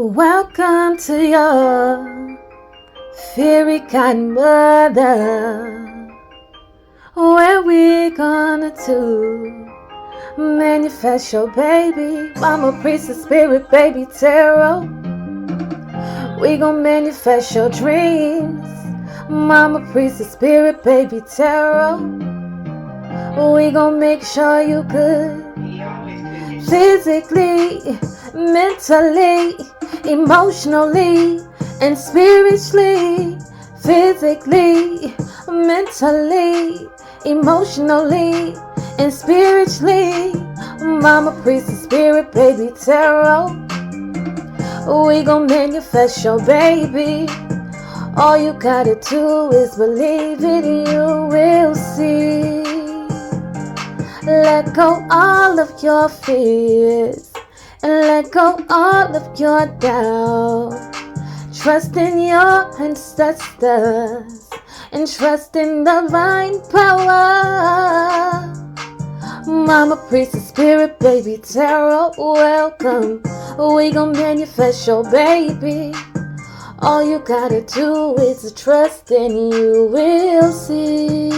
Welcome to your fairy godmother, where we gonna do manifest your baby. Mama priestess spirit baby tarot. We gon' manifest your dreams. Mama priestess spirit baby tarot. We gon' make sure you good physically, mentally, emotionally, and spiritually. Physically, mentally, emotionally, and spiritually. Mama priestess spirit baby tarot. We gon' manifest your baby. All you gotta do is believe it, you will see. Let go all of your fears and let go all of your doubt. Trust in your ancestors and trust in divine power. Mama priestess spirit baby tarot, welcome. We gon' manifest your baby. All you gotta do is trust and you will see.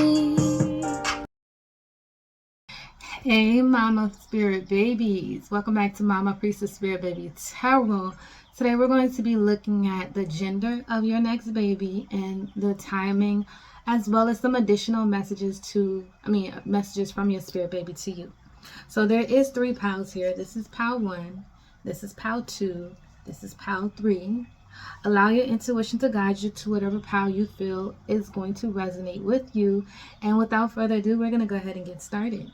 Hey Mama Spirit Babies, welcome back to Mama Priestess Spirit Baby Tarot. Today we're going to be looking at the gender of your next baby and the timing, as well as some additional messages from your spirit baby to you. So there is 3 piles here. This is pile 1, this is pile 2, this is pile 3. Allow your intuition to guide you to whatever pile you feel is going to resonate with you. And without further ado, we're going to go ahead and get started.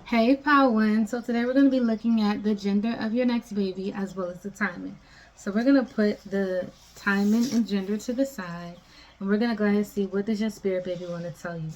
Hey pile 1, so today we're going to be looking at the gender of your next baby as well as the timing. So we're going to put the timing and gender to the side, and we're going to go ahead and see what does your spirit baby want to tell you.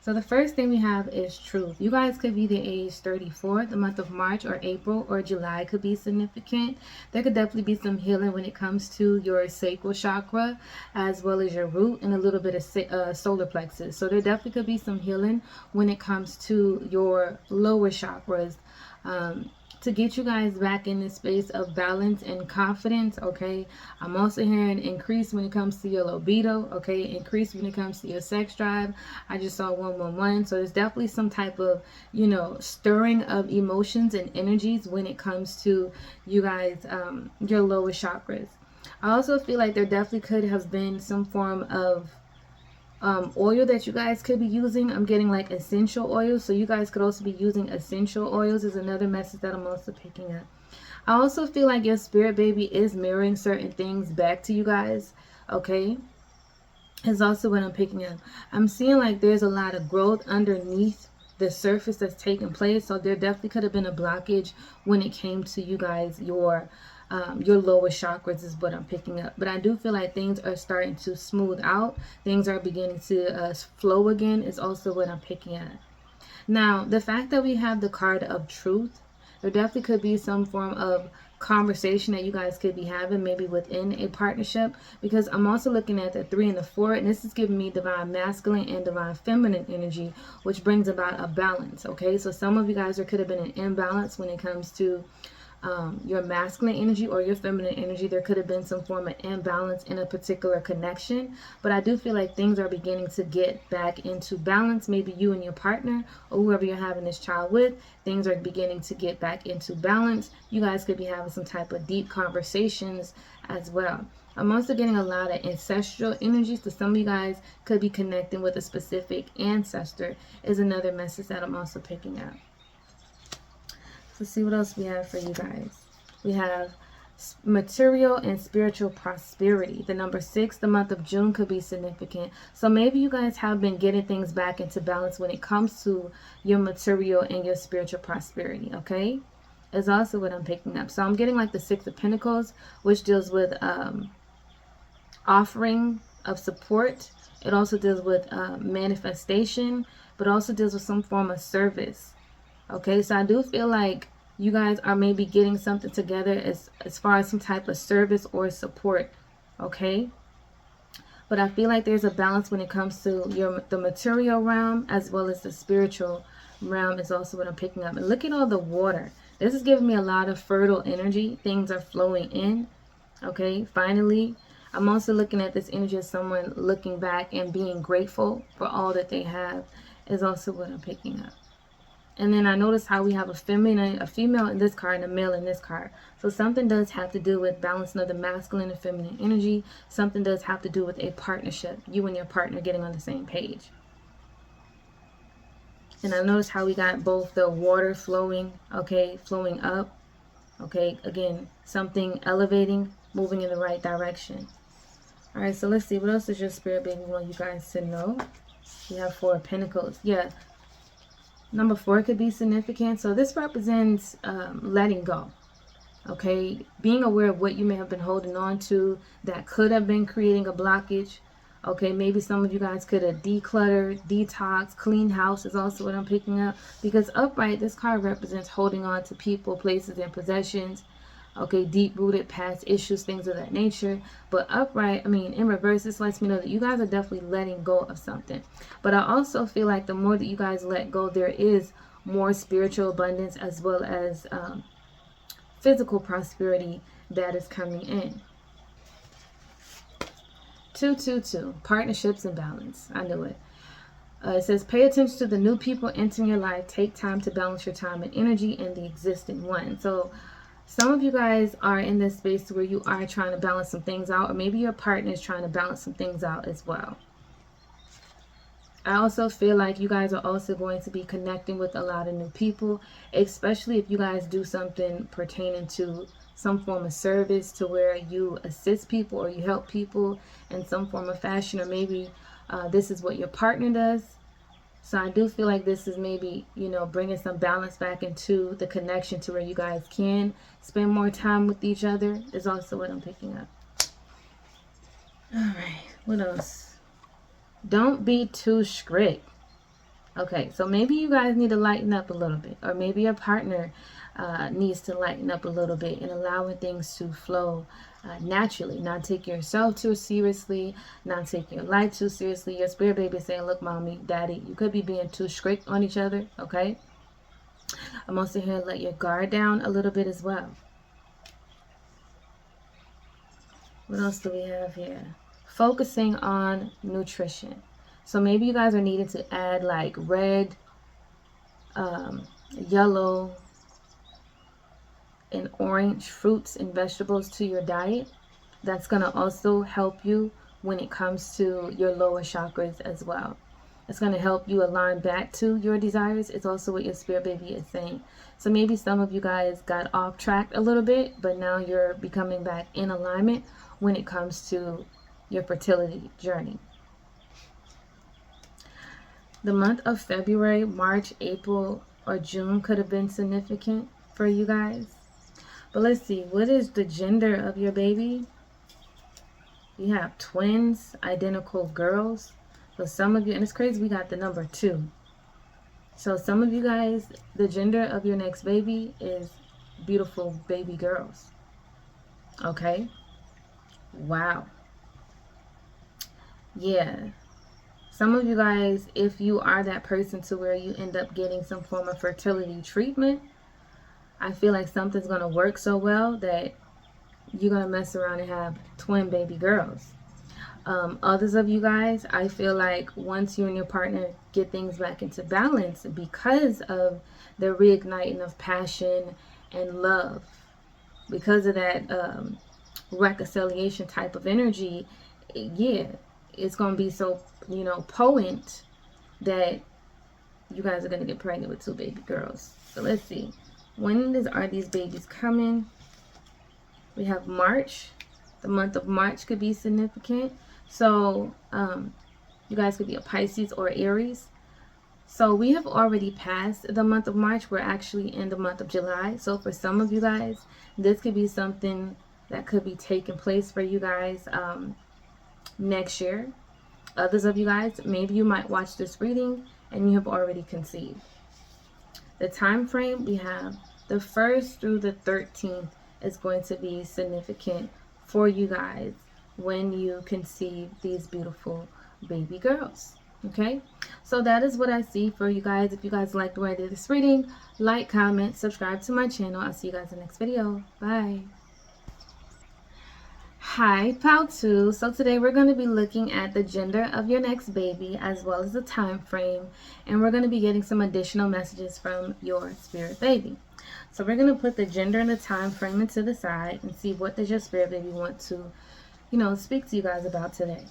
So the first thing we have is truth. You guys could be the age 34. The month of March or April or July could be significant. There could definitely be some healing when it comes to your sacral chakra, as well as your root and a little bit of solar plexus. So there definitely could be some healing when it comes to your lower chakras, to get you guys back in this space of balance and confidence. Okay, I'm also hearing increase when it comes to your libido. Okay, increase when it comes to your sex drive. I just saw 111, so there's definitely some type of stirring of emotions and energies when it comes to you guys, your lower chakras. I also feel like there definitely could have been some form of oil that you guys could be using. I'm getting like essential oils, so you guys could also be using essential oils is another message that I'm also picking up. I also feel like your spirit baby is mirroring certain things back to you guys. Okay, is also what I'm picking up. I'm seeing like there's a lot of growth underneath the surface that's taking place, so there definitely could have been a blockage when it came to you guys, your lower chakras is what I'm picking up. But I do feel like things are starting to smooth out. Things are beginning to flow again is also what I'm picking up. Now, the fact that we have the card of truth, there definitely could be some form of conversation that you guys could be having, maybe within a partnership, because I'm also looking at the 3 and the 4, and this is giving me divine masculine and divine feminine energy, which brings about a balance. Okay, so some of you guys, there could have been an imbalance when it comes to your masculine energy or your feminine energy. There could have been some form of imbalance in a particular connection, but I do feel like things are beginning to get back into balance. Maybe you and your partner or whoever you're having this child with, things are beginning to get back into balance. You guys could be having some type of deep conversations as well. I'm also getting a lot of ancestral energies, so some of you guys could be connecting with a specific ancestor is another message that I'm also picking up. Let's see what else we have for you guys. We have material and spiritual prosperity. The number 6, the month of June, could be significant. So maybe you guys have been getting things back into balance when it comes to your material and your spiritual prosperity. Okay, is also what I'm picking up. So I'm getting like the 6 of Pentacles, which deals with offering of support. It also deals with manifestation, but also deals with some form of service. Okay, so I do feel like you guys are maybe getting something together as far as some type of service or support. Okay, but I feel like there's a balance when it comes to the material realm as well as the spiritual realm is also what I'm picking up. And look at all the water This is giving me a lot of fertile energy. Things are flowing in. Okay, finally. I'm also looking at this energy as someone looking back and being grateful for all that they have is also what I'm picking up. And then I notice how we have a female in this card and a male in this card. So something does have to do with balancing of the masculine and feminine energy. Something does have to do with a partnership. You and your partner getting on the same page. And I notice how we got both the water flowing, okay, flowing up. Okay, again, something elevating, moving in the right direction. All right, so let's see. What else does your spirit baby want you guys to know? You have 4 of Pentacles. Yeah. Number 4 could be significant. So this represents letting go. Okay. Being aware of what you may have been holding on to that could have been creating a blockage. Okay. Maybe some of you guys could have decluttered, detox, clean house is also what I'm picking up. Because upright, this card represents holding on to people, places, and possessions. Okay, deep-rooted past issues, things of that nature. But upright, I mean, in reverse, this lets me know that you guys are definitely letting go of something. But I also feel like the more that you guys let go, there is more spiritual abundance as well as physical prosperity that is coming in. 222, partnerships and balance. I knew it. It says, pay attention to the new people entering your life. Take time to balance your time and energy and the existing one. So some of you guys are in this space where you are trying to balance some things out, or maybe your partner is trying to balance some things out as well. I also feel like you guys are also going to be connecting with a lot of new people, especially if you guys do something pertaining to some form of service to where you assist people or you help people in some form of fashion, or maybe this is what your partner does. So I do feel like this is maybe, you know, bringing some balance back into the connection to where you guys can spend more time with each other is also what I'm picking up. All right, what else? Don't be too strict. Okay, so maybe you guys need to lighten up a little bit, or maybe your partner needs to lighten up a little bit and allowing things to flow naturally. Not take yourself too seriously, not take your life too seriously. Your spirit baby is saying, look, mommy, daddy, you could be being too strict on each other, okay? I'm also here to let your guard down a little bit as well. What else do we have here? Focusing on nutrition. So maybe you guys are needing to add like red, yellow, and orange fruits and vegetables to your diet. That's going to also help you when it comes to your lower chakras as well. It's going to help you align back to your desires. It's also what your spirit baby is saying. So maybe some of you guys got off track a little bit, but now you're becoming back in alignment when it comes to your fertility journey. The month of February, March, April, or June could have been significant for you guys. But let's see, what is the gender of your baby? You have twins, identical girls. So some of you, and it's crazy, we got the number 2. So some of you guys, the gender of your next baby is beautiful baby girls. Okay? Wow. Yeah. Some of you guys, if you are that person to where you end up getting some form of fertility treatment, I feel like something's going to work so well that you're going to mess around and have twin baby girls. Others of you guys, I feel like once you and your partner get things back into balance because of the reigniting of passion and love, because of that reconciliation type of energy, yeah, it's going to be so, you know, potent that you guys are going to get pregnant with 2 baby girls. So let's see. When are these babies coming? We have March. The month of March could be significant. So you guys could be a Pisces or Aries. So we have already passed the month of March. We're actually in the month of July. So for some of you guys, this could be something that could be taking place for you guys next year. Others of you guys, maybe you might watch this reading and you have already conceived. The time frame, we have the 1st through the 13th is going to be significant for you guys when you conceive these beautiful baby girls. Okay, so that is what I see for you guys. If you guys liked the way I did this reading, like, comment, subscribe to my channel. I'll see you guys in the next video. Bye. Hi, Pal 2. So today we're going to be looking at the gender of your next baby as well as the time frame, and we're going to be getting some additional messages from your spirit baby. So we're going to put the gender and the time frame into the side and see what does your spirit baby want to, speak to you guys about today.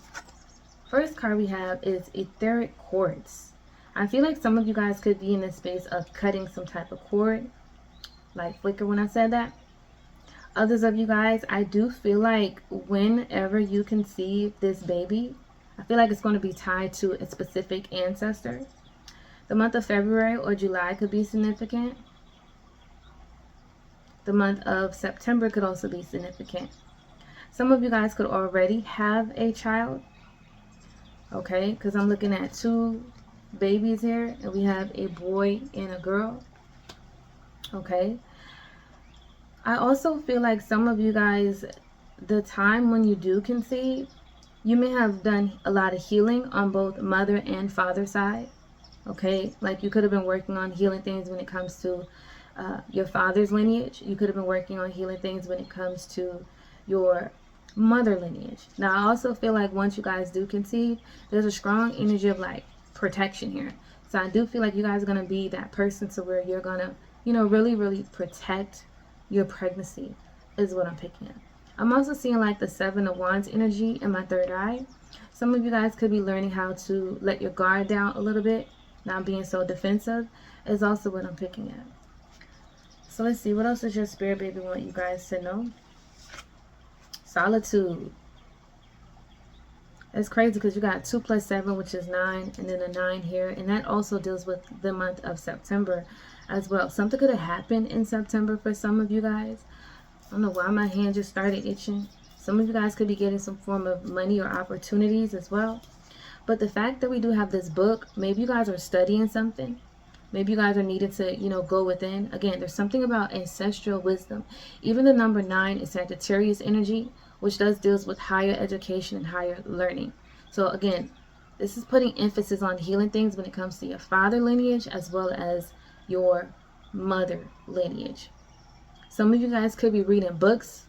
First card we have is etheric quartz. I feel like some of you guys could be in the space of cutting some type of cord, like flicker when I said that. Others of you guys, I do feel like whenever you conceive this baby, I feel like it's going to be tied to a specific ancestor. The month of February or July could be significant. The month of September could also be significant. Some of you guys could already have a child. Okay, because I'm looking at 2 babies here, and we have a boy and a girl. Okay. I also feel like some of you guys, the time when you do conceive, you may have done a lot of healing on both mother and father side. Okay, like you could have been working on healing things when it comes to your father's lineage. You could have been working on healing things when it comes to your mother lineage. Now, I also feel like once you guys do conceive, there's a strong energy of like protection here. So I do feel like you guys are going to be that person to where you're going to, really, really protect your pregnancy is what I'm picking up. I'm also seeing like the 7 of Wands energy in my third eye. Some of you guys could be learning how to let your guard down a little bit, not being so defensive, is also what I'm picking up. So let's see, what else does your spirit baby want you guys to know? Solitude. It's crazy because you got 2 plus 7, which is 9, and then a 9 here, and that also deals with the month of September as well. Something could have happened in September for some of you guys. I don't know why my hand just started itching. Some of you guys could be getting some form of money or opportunities as well. But the fact that we do have this book, maybe you guys are studying something. Maybe you guys are needed to, go within. Again, there's something about ancestral wisdom. Even the number 9 is Sagittarius energy, which deals with higher education and higher learning. So again, this is putting emphasis on healing things when it comes to your father lineage as well as your mother lineage. Some of you guys could be reading books,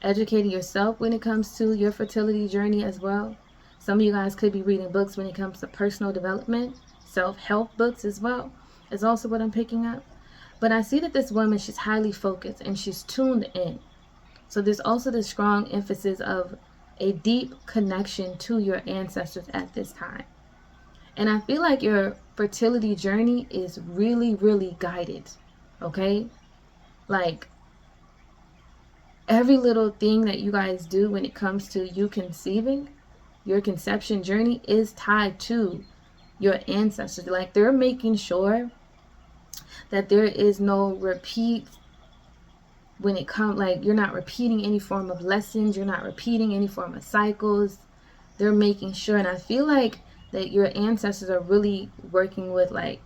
educating yourself when it comes to your fertility journey as well. Some of you guys could be reading books when it comes to personal development, self-help books as well, is also what I'm picking up. But I see that this woman, she's highly focused and she's tuned in. So there's also this strong emphasis of a deep connection to your ancestors at this time. And I feel like your fertility journey is really, really guided. Okay? Like, every little thing that you guys do when it comes to you conceiving, your conception journey is tied to your ancestors. Like, they're making sure that there is no repeat when it comes, like, you're not repeating any form of lessons, you're not repeating any form of cycles. They're making sure, and I feel like that your ancestors are really working with like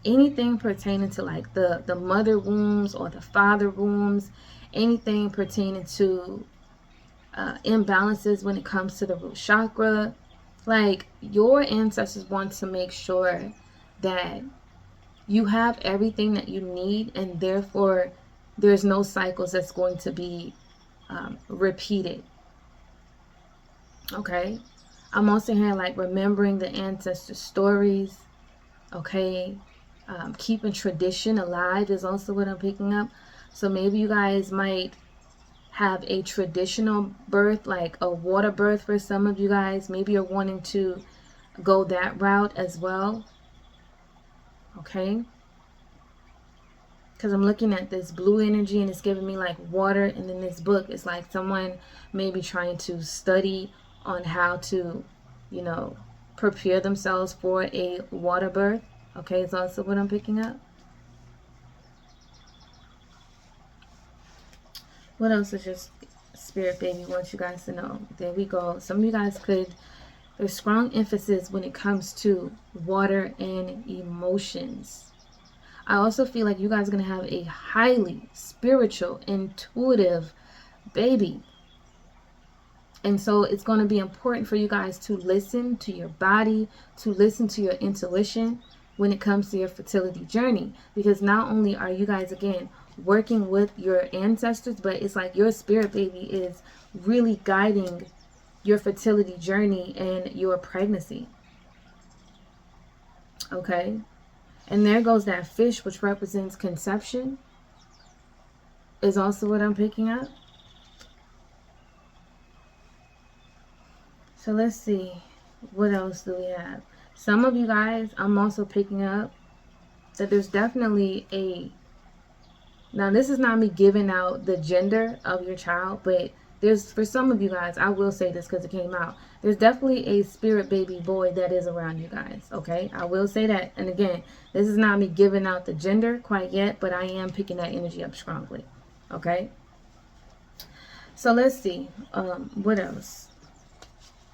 anything pertaining to like the mother wombs or the father wombs, anything pertaining to imbalances when it comes to the root chakra. Like, your ancestors want to make sure that you have everything that you need, and therefore there's no cycles that's going to be repeated. Okay, I'm also hearing like remembering the ancestor stories. Okay, keeping tradition alive is also what I'm picking up. So maybe you guys might have a traditional birth, like a water birth for some of you guys. Maybe you're wanting to go that route as well. Okay, because I'm looking at this blue energy and it's giving me like water, and then this book is like someone maybe trying to study on how to, prepare themselves for a water birth. Okay, it's also what I'm picking up. What else is your spirit baby wants you guys to know? There we go. Some of you guys there's strong emphasis when it comes to water and emotions. I also feel like you guys are going to have a highly spiritual, intuitive baby. And so it's going to be important for you guys to listen to your body, to listen to your intuition when it comes to your fertility journey. Because not only are you guys, again, working with your ancestors, but it's like your spirit baby is really guiding your fertility journey and your pregnancy. Okay? And there goes that fish, which represents conception, is also what I'm picking up. So let's see, what else do we have? Some of you guys, I'm also picking up that there's definitely now this is not me giving out the gender of your child, but there's, for some of you guys, I will say this because it came out, there's definitely a spirit baby boy that is around you guys, okay? I will say that. And again, this is not me giving out the gender quite yet, but I am picking that energy up strongly, okay? So let's see, what else?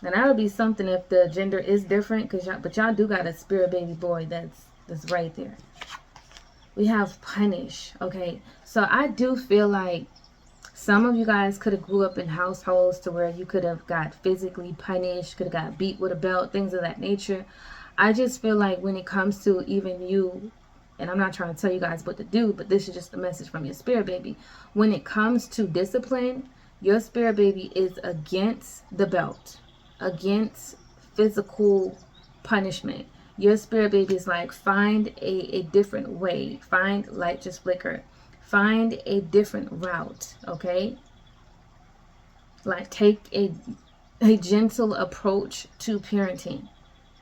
And that'll be something if the gender is different, but y'all do got a spirit baby boy that's right there. We have punish. Okay, so I do feel like some of you guys could have grew up in households to where you could have got physically punished, could have got beat with a belt, things of that nature. I just feel like when it comes to even you, and I'm not trying to tell you guys what to do, but this is just a message from your spirit baby. When it comes to discipline, your spirit baby is against the belt, against physical punishment. Your spirit baby is like, find a different way. Find light just flicker. Find a different route, okay? Like, take a gentle approach to parenting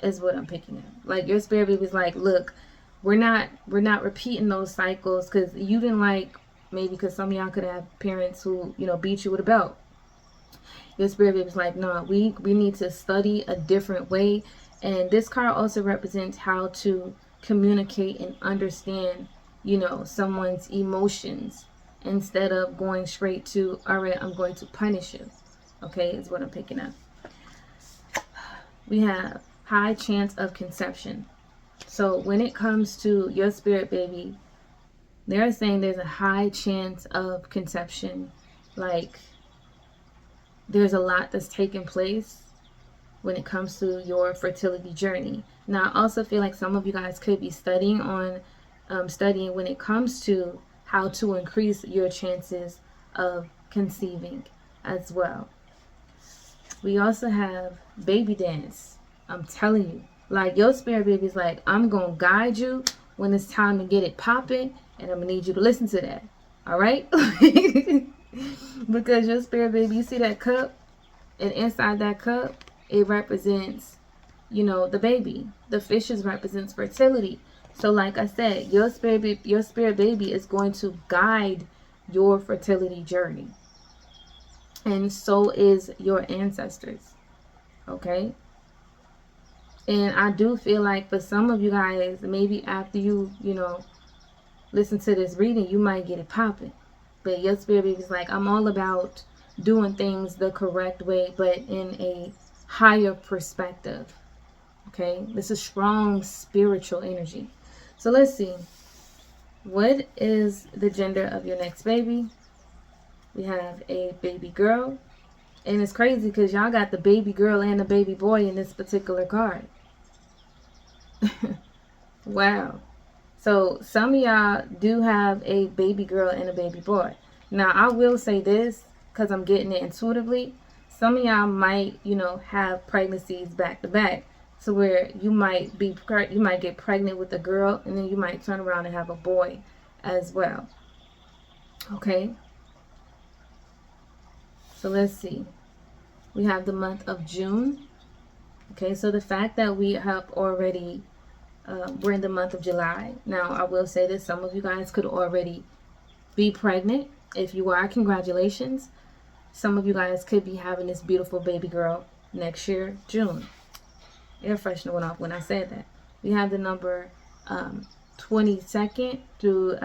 is what I'm picking up. Like, your spirit baby is like, look, we're not repeating those cycles, because you didn't like, maybe because some of y'all could have parents who, you know, beat you with a belt. Your spirit baby is like, no, we need to study a different way. And this card also represents how to communicate and understand, you know, someone's emotions instead of going straight to, all right, I'm going to punish you. Okay, is what I'm picking up. We have high chance of conception. So when it comes to your spirit baby, they're saying there's a high chance of conception. Like, there's a lot that's taking place when it comes to your fertility journey. Now, I also feel like some of you guys could be studying when it comes to how to increase your chances of conceiving as well. We also have baby dance. I'm telling you, like, your spirit baby is like, I'm going to guide you when it's time to get it popping, and I'm going to need you to listen to that. All right? Because your spirit baby, you see that cup, and inside that cup, it represents, you know, the baby. The fishes represents fertility. So like I said, your spirit baby is going to guide your fertility journey. And so is your ancestors. Okay? And I do feel like for some of you guys, maybe after you know, listen to this reading, you might get it popping. But your spirit baby is like, I'm all about doing things the correct way, but in a higher perspective. Okay? This is strong spiritual energy. So let's see. What is the gender of your next baby? We have a baby girl. And it's crazy because y'all got the baby girl and the baby boy in this particular card. Wow. So some of y'all do have a baby girl and a baby boy. Now, I will say this because I'm getting it intuitively. Some of y'all might, you know, have pregnancies back to back. So where you might get pregnant with a girl, and then you might turn around and have a boy as well. Okay. So let's see. We have the month of June. Okay, so the fact that we have already, we're in the month of July. Now, I will say this, some of you guys could already be pregnant. If you are, congratulations. Some of you guys could be having this beautiful baby girl next year, June. Air freshener went off when I said that. We have the number 22nd through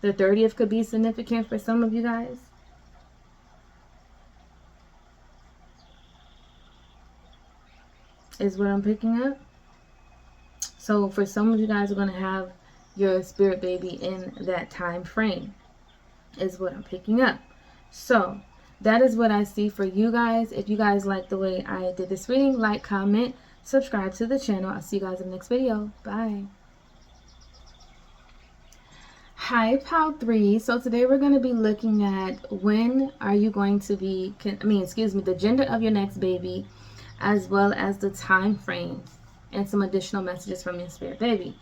the 30th could be significant for some of you guys. Is what I'm picking up. So for some of you guys are going to have your spirit baby in that time frame, is what I'm picking up. So that is what I see for you guys. If you guys like the way I did this reading, like, comment, subscribe to the channel. I'll see you guys in the next video. Bye. Hi, Pal 3. So today we're going to be looking at when are you going to be, the gender of your next baby, as well as the time frame and some additional messages from your spirit baby.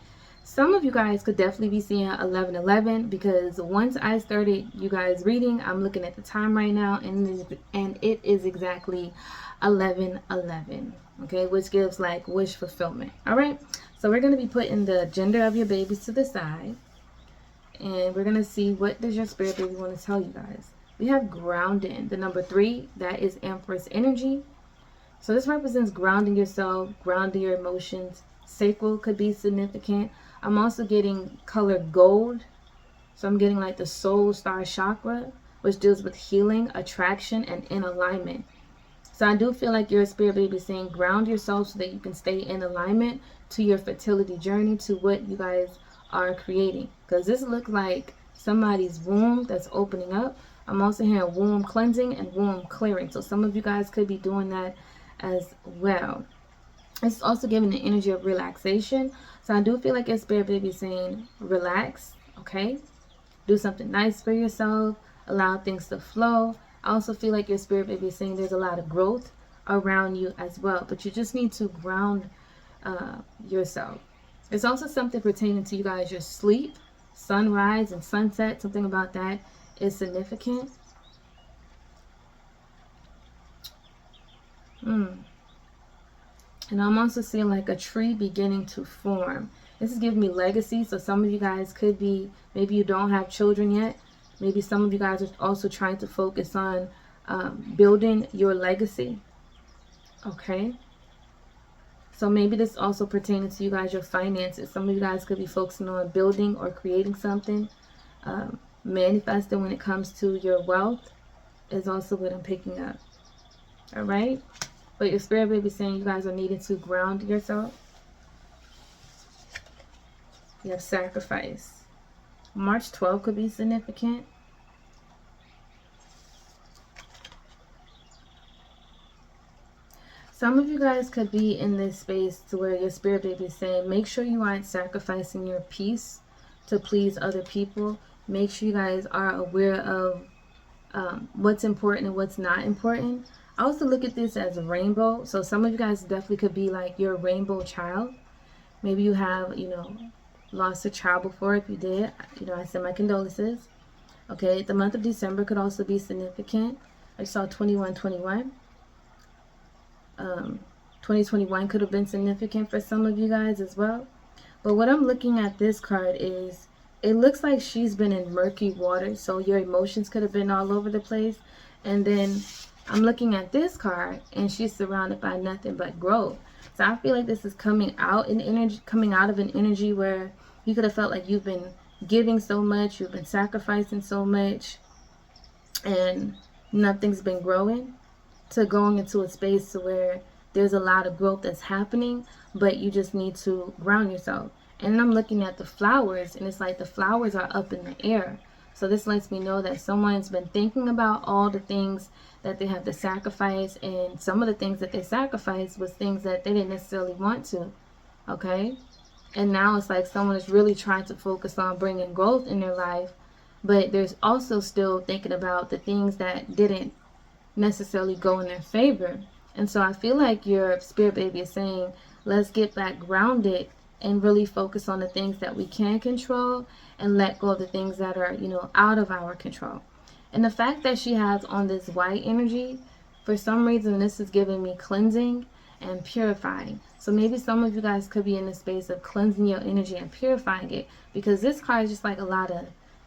Some of you guys could definitely be seeing 1111 because once I started you guys reading, I'm looking at the time right now, and it is exactly 1111. Okay, which gives like wish fulfillment. All right, so we're going to be putting the gender of your babies to the side, and we're going to see what does your spirit baby want to tell you guys. We have grounding, the number 3, that is Empress energy. So this represents grounding yourself, grounding your emotions. Sacral could be significant. I'm also getting color gold. So I'm getting like the soul star chakra, which deals with healing, attraction, and in alignment. So I do feel like your spirit baby is saying ground yourself so that you can stay in alignment to your fertility journey, to what you guys are creating. Because this looks like somebody's womb that's opening up. I'm also hearing womb cleansing and womb clearing. So some of you guys could be doing that as well. It's also giving the energy of relaxation. So I do feel like your spirit baby is saying relax, okay? Do something nice for yourself. Allow things to flow. I also feel like your spirit baby is saying there's a lot of growth around you as well. But you just need to ground yourself. It's also something pertaining to you guys, your sleep, sunrise and sunset. Something about that is significant. And I'm also seeing like a tree beginning to form. This is giving me legacy. So some of you guys could be, maybe you don't have children yet. Maybe some of you guys are also trying to focus on building your legacy. Okay. So maybe this also pertaining to you guys, your finances. Some of you guys could be focusing on building or creating something. Manifesting when it comes to your wealth is also what I'm picking up. All right. But your spirit baby is saying you guys are needing to ground yourself. You have sacrifice. March 12th could be significant. Some of you guys could be in this space to where your spirit baby is saying, make sure you aren't sacrificing your peace to please other people. Make sure you guys are aware of what's important and what's not important. I also look at this as a rainbow. So some of you guys definitely could be like your rainbow child. Maybe you have, lost a child before. If you did, I send my condolences. Okay, the month of December could also be significant. I saw 2121. 2021 could have been significant for some of you guys as well. But what I'm looking at this card is, it looks like she's been in murky water. So your emotions could have been all over the place. And then I'm looking at this card and she's surrounded by nothing but growth. So I feel like this is coming out of an energy where you could have felt like you've been giving so much, you've been sacrificing so much, and nothing's been growing, to going into a space to where there's a lot of growth that's happening, but you just need to ground yourself. And I'm looking at the flowers, and it's like the flowers are up in the air. So this lets me know that someone's been thinking about all the things that they have to sacrifice, and some of the things that they sacrificed was things that they didn't necessarily want to. Okay? And now it's like someone is really trying to focus on bringing growth in their life, but there's also still thinking about the things that didn't necessarily go in their favor. And so I feel like your spirit baby is saying, let's get back grounded and really focus on the things that we can control and let go of the things that are, out of our control. And the fact that she has on this white energy, for some reason, this is giving me cleansing and purifying. So maybe some of you guys could be in the space of cleansing your energy and purifying it, because this card is just like a lot of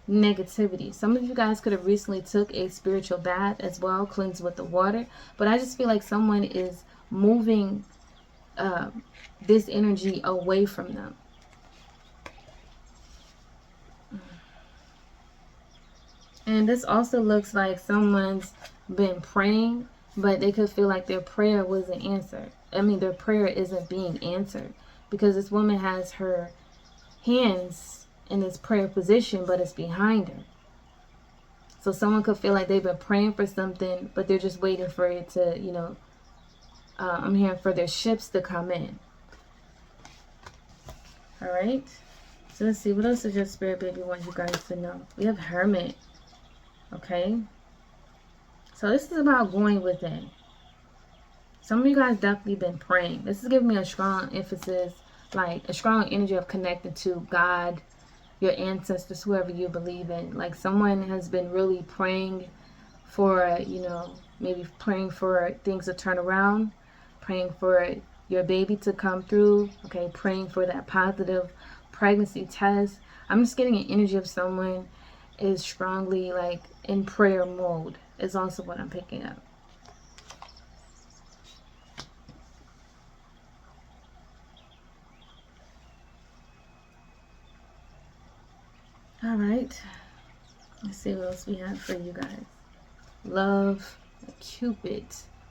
negativity. Some of you guys could have recently took a spiritual bath as well, cleansed with the water. But I just feel like someone is moving this energy away from them. And this also looks like someone's been praying, but they could feel like their prayer wasn't answered. Their prayer isn't being answered, because this woman has her hands in this prayer position, but it's behind her. So someone could feel like they've been praying for something, but they're just waiting for it to, you know, I'm hearing for their ships to come in. All right. So let's see. What else does your spirit baby want you guys to know? We have Hermit. Okay. So this is about going within. Some of you guys definitely been praying. This is giving me a strong emphasis, like a strong energy of connected to God, your ancestors, whoever you believe in. Like someone has been really praying for, you know, maybe praying for things to turn around, praying for your baby to come through, okay, praying for that positive pregnancy test. I'm just getting an energy of someone is strongly like in prayer mode is also what I'm picking up. All right, let's see what else we have for you guys. Love, Cupid,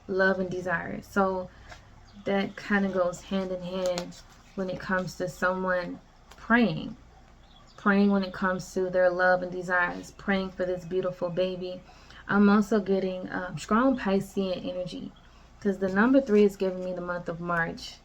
love and desire. So that kind of goes hand in hand when it comes to someone praying when it comes to their love and desires, praying for this beautiful baby. I'm also getting strong Piscean energy, because the number 3 is giving me the month of March,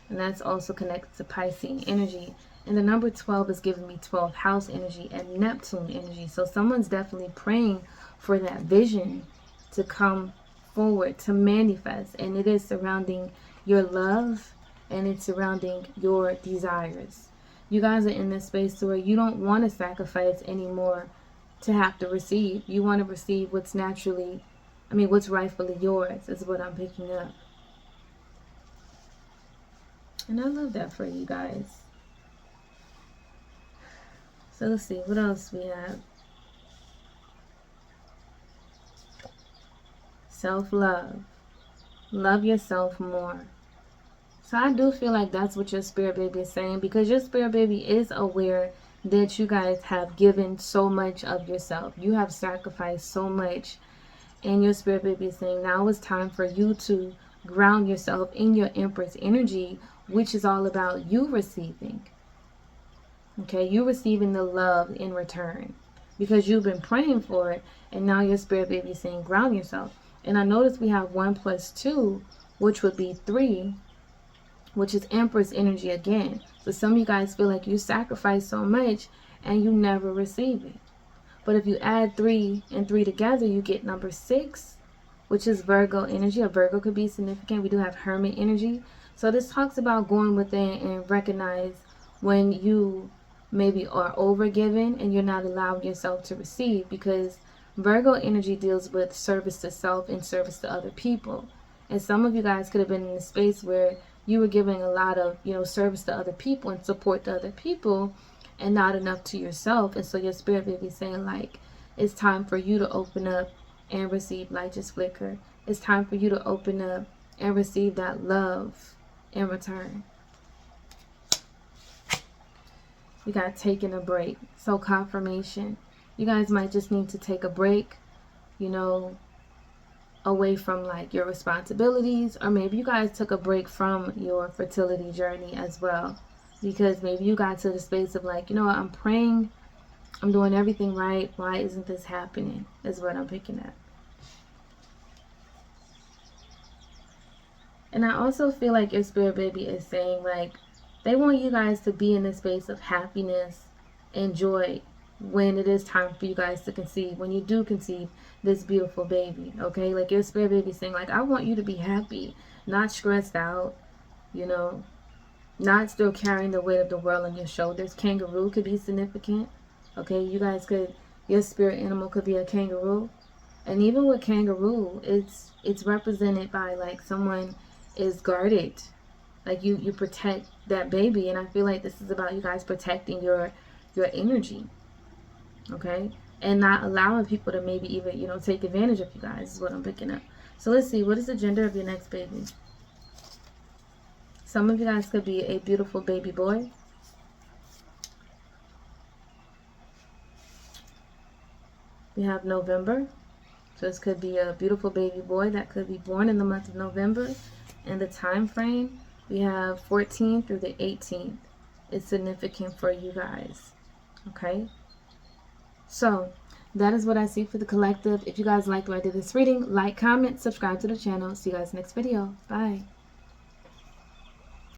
and that's also connected to Piscean energy. And the number 12 is giving me 12th house energy and Neptune energy. So someone's definitely praying for that vision to come forward, to manifest, and it is surrounding your love and it's surrounding your desires. You guys are in this space where you don't want to sacrifice anymore to have to receive. You want to receive what's naturally, what's rightfully yours is what I'm picking up. And I love that for you guys. So let's see, what else we have? Self-love. Love yourself more. So I do feel like that's what your spirit baby is saying, because your spirit baby is aware that you guys have given so much of yourself. You have sacrificed so much. And your spirit baby is saying now it's time for you to ground yourself in your Empress energy, which is all about you receiving. Okay, you receiving the love in return because you've been praying for it. And now your spirit baby is saying ground yourself. And I notice we have 1 + 2, which would be 3, which is Empress energy again. So some of you guys feel like you sacrifice so much and you never receive it. But if you add 3 and 3 together, you get number 6, which is Virgo energy. A Virgo could be significant. We do have Hermit energy. So this talks about going within and recognize when you maybe are overgiven and you're not allowing yourself to receive, because Virgo energy deals with service to self and service to other people. And some of you guys could have been in a space where you were giving a lot of, service to other people and support to other people and not enough to yourself. And so your spirit may be saying, like, it's time for you to open up and receive light just flicker. It's time for you to open up and receive that love in return. We got taking a break. So confirmation. You guys might just need to take a break, away from like your responsibilities, or maybe you guys took a break from your fertility journey as well, because maybe you got to the space of like, I'm praying, I'm doing everything right, why isn't this happening, is what I'm picking up. And I also feel like your spirit baby is saying, like, they want you guys to be in a space of happiness and joy when it is time for you guys to conceive, when you do conceive this beautiful baby, okay? Like your spirit baby saying, like, I want you to be happy, not stressed out, not still carrying the weight of the world on your shoulders. Kangaroo could be significant, okay? You guys could, your spirit animal could be a kangaroo. And even with kangaroo, it's represented by like someone is guarded, like you protect that baby. And I feel like this is about you guys protecting your energy, okay, and not allowing people to maybe even take advantage of you guys is what I'm picking up. So let's see, what is the gender of your next baby? Some of you guys could be a beautiful baby boy. We have November, so this could be a beautiful baby boy that could be born in the month of November. And the time frame, we have 14th through the 18th. It's significant for you guys, okay? So that is what I see for the collective. If you guys liked what I did this reading, like, comment, subscribe to the channel. See you guys next video. Bye.